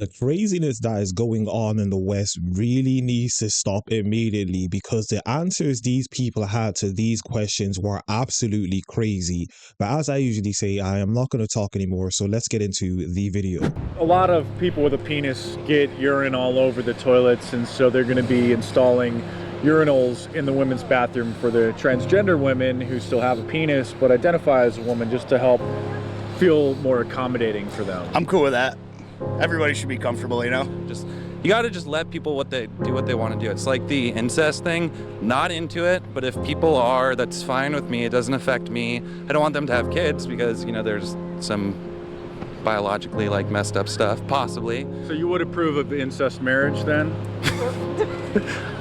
The craziness that is going on in the West really needs to stop immediately, because the answers these people had to these questions were absolutely crazy. But as I usually say, I am not going to talk anymore, so let's get into the video. A lot of people with a penis get urine all over the toilets, and so they're going to be installing urinals in the women's bathroom for the transgender women who still have a penis but identify as a woman, just to help feel more accommodating for them. I'm cool with that. Everybody should be comfortable, you know? You gotta just let people what they want to do. It's like the incest thing, not into it, but if people are, that's fine with me. It doesn't affect me. I don't want them to have kids because, you know, there's some biologically like messed up stuff, possibly. So you would approve of incest marriage then?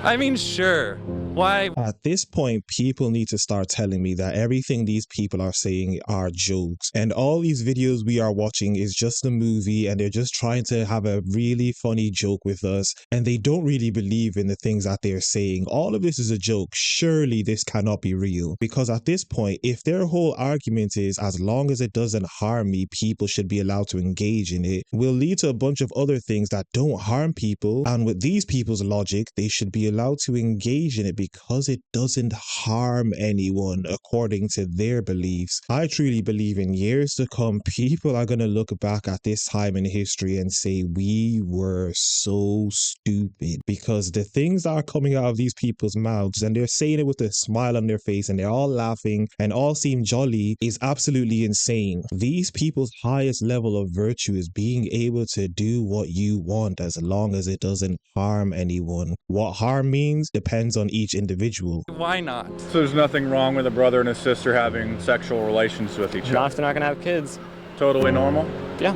I mean, sure. Why? At this point, people need to start telling me that everything these people are saying are jokes. And all these videos we are watching is just a movie, and they're just trying to have a really funny joke with us. And they don't really believe in the things that they're saying. All of this is a joke. Surely this cannot be real. Because at this point, if their whole argument is as long as it doesn't harm me, people should be allowed to engage in it, will lead to a bunch of other things that don't harm people. And with these people's logic, they should be allowed to engage in it because it doesn't harm anyone according to their beliefs. I truly believe in years to come, people are going to look back at this time in history and say we were so stupid, because the things that are coming out of these people's mouths, and they're saying it with a smile on their face and they're all laughing and all seem jolly, is absolutely insane. These people's highest level of virtue is being able to do what you want as long as it doesn't harm anyone. What harm means depends on each individual. Why not? So there's nothing wrong with a brother and a sister having sexual relations with each other? Not if they're not gonna have kids. Totally normal? Yeah.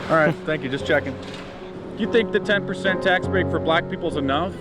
All right, thank you, just checking. Do you think the 10% tax break for black people is enough?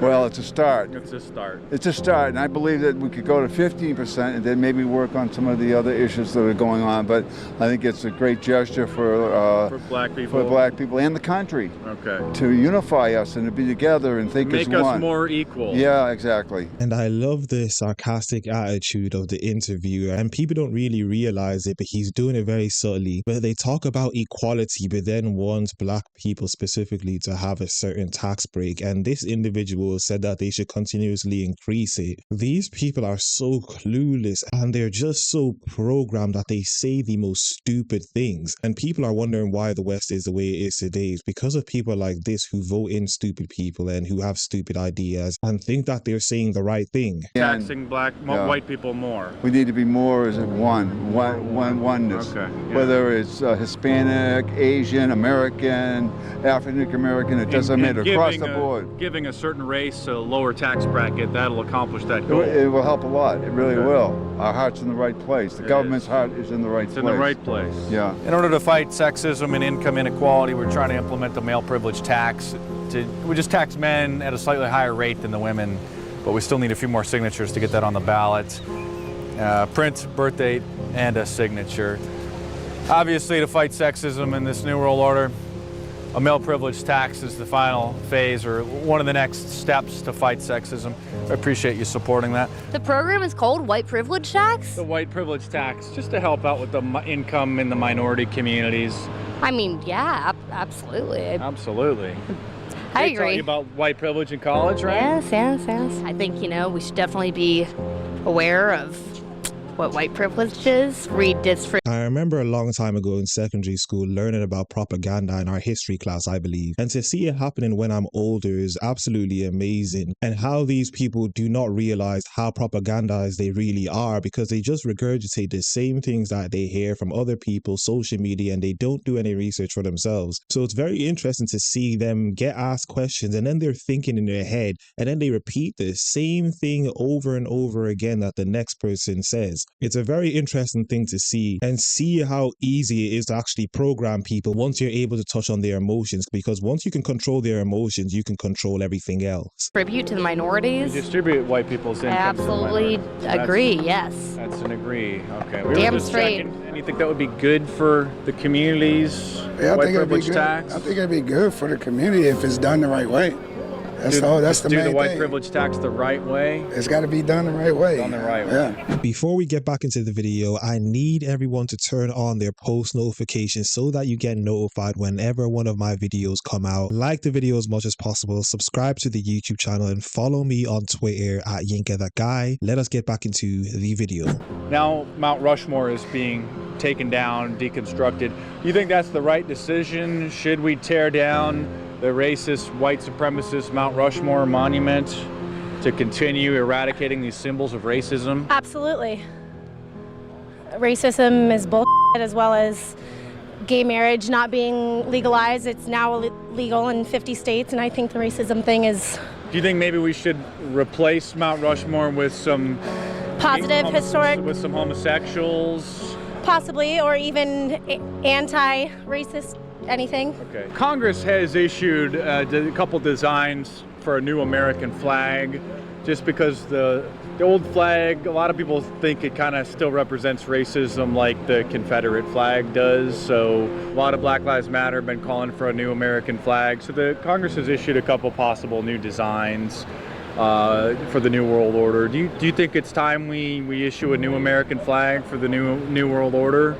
Well, it's a start. It's a start. It's a start, and I believe that we could go to 15% and then maybe work on some of the other issues that are going on. But I think it's a great gesture for black people. For black people and the country. Okay. To unify us and to be together and think as one. Make us more equal. Yeah, exactly. And I love the sarcastic attitude of the interviewer, and people don't really realize it, but he's doing it very subtly. But they talk about equality, but then wants black people specifically to have a certain tax break, and this individual said that they should continuously increase it. These people are so clueless, and they're just so programmed that they say the most stupid things. And people are wondering why the West is the way it is today. It's because of people like this who vote in stupid people and who have stupid ideas and think that they're saying the right thing. Taxing white people more. We need to be more as oneness. Okay. Yeah. Whether it's Hispanic, Asian, American, African American, it doesn't matter, across the board. Giving a certain race a lower tax bracket, that'll accomplish that goal. It will help a lot. It really will. Our heart's in the right place. The government's heart is in the right place. It's in the right place. Yeah. In order to fight sexism and income inequality, we're trying to implement the male privilege tax. We just tax men at a slightly higher rate than the women, but we still need a few more signatures to get that on the ballot. Print, birth date, and a signature. Obviously, to fight sexism in this new world order, a male privilege tax is the final phase, or one of the next steps to fight sexism. I appreciate you supporting that. The program is called White Privilege Tax? The white privilege tax, just to help out with the income in the minority communities. I mean, yeah, absolutely. Absolutely. I They agree. taught you about white privilege in college, right? Yes. I think, we should definitely be aware of what white privilege is, read district. I remember a long time ago in secondary school learning about propaganda in our history class, I believe. And to see it happening when I'm older is absolutely amazing. And how these people do not realize how propagandized they really are, because they just regurgitate the same things that they hear from other people, social media, and they don't do any research for themselves. So it's very interesting to see them get asked questions and then they're thinking in their head and then they repeat the same thing over and over again that the next person says. It's a very interesting thing to see, and see how easy it is to actually program people once you're able to touch on their emotions, because once you can control their emotions, you can control everything else. Tribute to the minorities. We distribute white people's income. I absolutely agree, yes. That's an agree. Okay. Damn straight. And you think that would be good for the communities? Yeah, white privilege tax? I think it'd be good for the community if it's done the right way. That's the do main the white thing. privilege tax the right way. It's got to be done the right way. Done the right way. Yeah. Before we get back into the video, I need everyone to turn on their post notifications so that you get notified whenever one of my videos come out. Like the video as much as possible, subscribe to the YouTube channel, and follow me on Twitter at YinkaThatGuy. Let us get back into the video. Now Mount Rushmore is being taken down, deconstructed. You think that's the right decision? Should we tear down the racist, white supremacist Mount Rushmore monument to continue eradicating these symbols of racism? Absolutely. Racism is bullshit, as well as gay marriage not being legalized. It's now legal in 50 states, and I think the racism thing is... Do you think maybe we should replace Mount Rushmore with some... positive, historic... with some homosexuals? Possibly, or even anti-racist, anything. Okay. Congress has issued a couple designs for a new American flag, just because the old flag, a lot of people think it kind of still represents racism like the Confederate flag does. So a lot of Black Lives Matter have been calling for a new American flag. So the Congress has issued a couple possible new designs for the New World Order. Do you think it's time we issue a new American flag for the New World Order?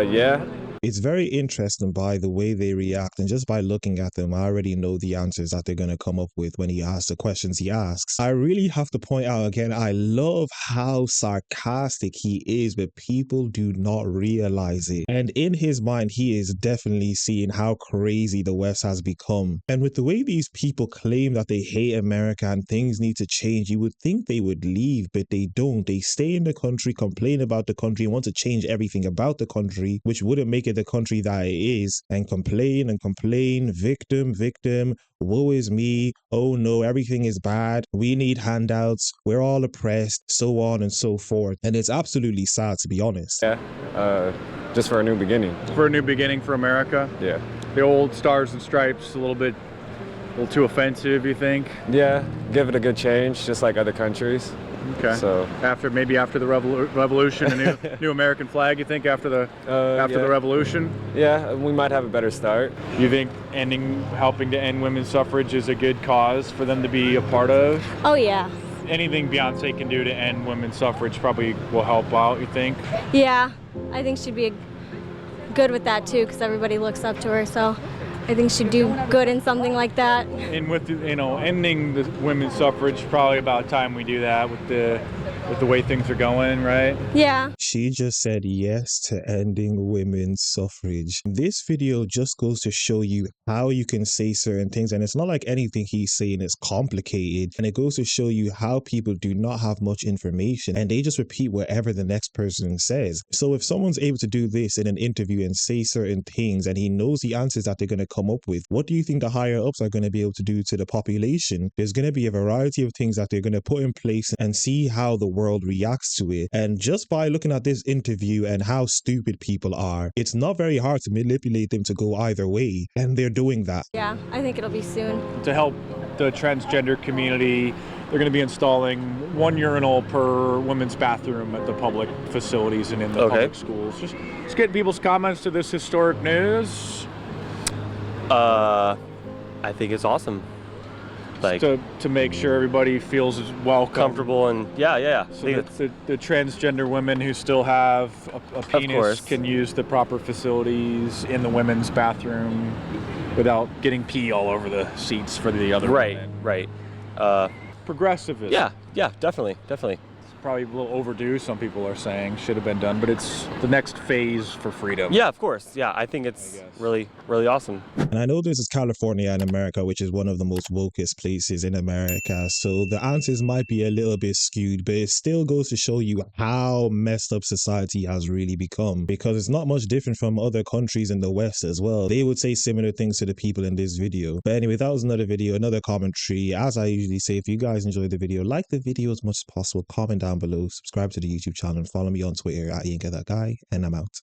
Yeah. It's very interesting by the way they react, and just by looking at them, I already know the answers that they're going to come up with when he asks the questions he asks. I really have to point out again, I love how sarcastic he is, but people do not realize it. And in his mind, he is definitely seeing how crazy the West has become. And with the way these people claim that they hate America and things need to change, you would think they would leave, but they don't. They stay in the country, complain about the country, and want to change everything about the country, which wouldn't make it the country that it is, and complain, victim, woe is me, oh no, everything is bad, we need handouts, we're all oppressed, so on and so forth. And it's absolutely sad, to be honest. Yeah, just for a new beginning. For a new beginning for America? Yeah. The old stars and stripes, a little too offensive, you think? Yeah, give it a good change, just like other countries. Okay. So maybe after the revolution, a new American flag. You think after the the revolution? Yeah, we might have a better start. You think helping to end women's suffrage is a good cause for them to be a part of? Oh, yeah. Anything Beyonce can do to end women's suffrage probably will help out. You think? Yeah, I think she'd be good with that too, because everybody looks up to her. So I think she'd do good in something like that. And with ending the women's suffrage, probably about time we do that with the way things are going, right? Yeah. She just said yes to ending women's suffrage. This video just goes to show you how you can say certain things, and it's not like anything he's saying is complicated, and it goes to show you how people do not have much information and they just repeat whatever the next person says. So if someone's able to do this in an interview and say certain things, and he knows the answers that they're going to come up with, what do you think the higher ups are going to be able to do to the population? There's going to be a variety of things that they're going to put in place and see how the world reacts to it. And just by looking at this interview and how stupid people are, it's not very hard to manipulate them to go either way, and they're doing that. Yeah, I think it'll be soon. To help the transgender community, they're going to be installing one urinal per women's bathroom at the public facilities and in the public schools. Just get people's comments to this historic news. I think it's awesome. Like to make sure everybody feels welcome, comfortable, and yeah. So that the transgender women who still have a penis can use the proper facilities in the women's bathroom without getting pee all over the seats for the other women. Right. Progressivism. Yeah, definitely. Probably a little overdue, some people are saying. Should have been done, but it's the next phase for freedom. Yeah, of course. Yeah, I think it's really awesome. And I know this is California in America, which is one of the most wokest places in America, so the answers might be a little bit skewed, but it still goes to show you how messed up society has really become, because it's not much different from other countries in the West as well. They would say similar things to the people in this video. But anyway, that was another video, another commentary. As I usually say, if you guys enjoyed the video, like the video as much as possible, comment down below, subscribe to the YouTube channel, and follow me on Twitter at YinkaThatGuy, and I'm out.